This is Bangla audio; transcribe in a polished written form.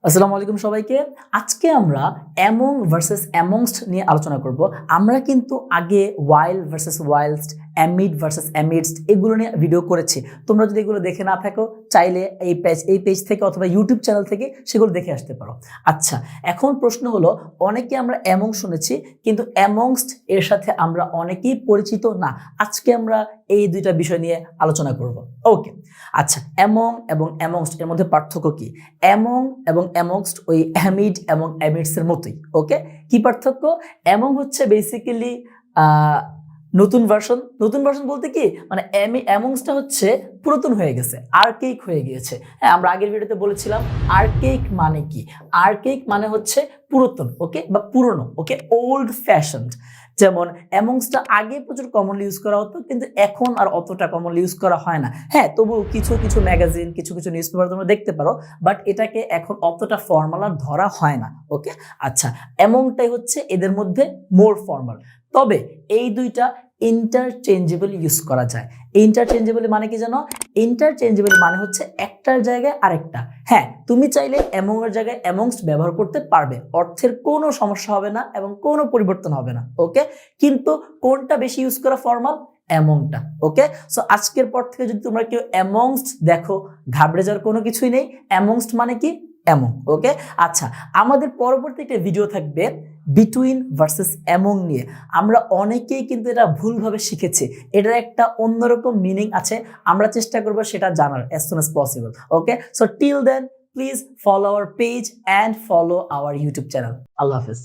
আসসালামু আলাইকুম সবাইকে। আজকে আমরা অ্যামং ভার্সেস অ্যামংস্ট নিয়ে আলোচনা করব। আমরা কিন্তু আগে ওয়াইল্ড ভার্সেস ওয়াইল্ডস্ট, অ্যামিড ভার্সেস অ্যামিডস্ট এগুলো নিয়ে ভিডিও করেছি। তোমরা যদি এগুলো দেখে না থাকো চাইলে এই পেজ থেকে অথবা ইউটিউব চ্যানেল থেকে সেগুলো দেখে আসতে পারো। আচ্ছা, এখন প্রশ্ন হলো, অনেকে আমরা অ্যামং শুনেছি কিন্তু অ্যামংস্ট এর সাথে আমরা অনেকেই পরিচিত না। আজকে আমরা এই দুইটা বিষয় নিয়ে আলোচনা করব। ওকে, আচ্ছা, অ্যামং এবং অ্যামংস্ট এর মধ্যে পার্থক্য কি? অ্যামং এবং অ্যামংস্ট ওই অ্যামিড এবং অ্যামিডস এর মতোই। ওকে, কি পার্থক্য? অ্যামং হচ্ছে বেসিক্যালি নতুন ভার্সন বলতে কি মানে অ্যামংসটা হচ্ছে পুরাতন হয়ে গেছে, আর্কেইক হয়ে গিয়েছে। হ্যাঁ, আমরা আগের ভিডিওতে বলেছিলাম আর্কেইক মানে কি। আর্কেইক মানে হচ্ছে পুরাতন, ওকে, বা পুরনো, ওকে, ওল্ড ফ্যাশনড। যেমন অ্যামংসটা আগে প্রচুর কমনলি ইউজ করা হতো কিন্তু এখন আর অতটা কমনলি ইউজ করা হয় না। হ্যাঁ, তবু কিছু কিছু ম্যাগাজিন, কিছু কিছু নিউজ পেপার তোমরা দেখতে পারো, বাট এটাকে এখন অতটা ফর্মাল আর ধরা হয় না। ওকে, আচ্ছা, অ্যামংটাই হচ্ছে এদের মধ্যে মোর ফর্মাল। তবে এই দুইটা ইন্টারচেঞ্জেবল ইউজ করা যায়। ইন্টারচেঞ্জেবল মানে কি জানো? ইন্টারচেঞ্জেবল মানে হচ্ছে একটার জায়গায় আরেকটা। হ্যাঁ, তুমি চাইলে অ্যামং এর জায়গায় অ্যামংস্ট ব্যবহার করতে পারবে, অর্থের কোনো সমস্যা হবে না এবং কোনো পরিবর্তন হবে না। ওকে, কিন্তু কোনটা বেশি ইউজ করা ফর্মাল? অ্যামংটা। ওকে, সো আজকের পর থেকে যদি তোমরা কেউ অ্যামংস্ট দেখো, ঘাবড়ে যাওয়ার কোনো কিছুই নেই। অ্যামংস্ট মানে কি? অ্যামং। ওকে, আচ্ছা, আমাদের পরবর্তী একটা ভিডিও থাকবে বিটুইন ভার্সেস অ্যামং নিয়ে। আমরা অনেকেই কিন্তু এটা ভুলভাবে শিখেছি, এটার একটা অন্যরকম মিনিং আছে। আমরা চেষ্টা করবো সেটা জানার as soon as possible. Okay, so till then please follow our page and follow our YouTube channel. আল্লাহ হাফেজ।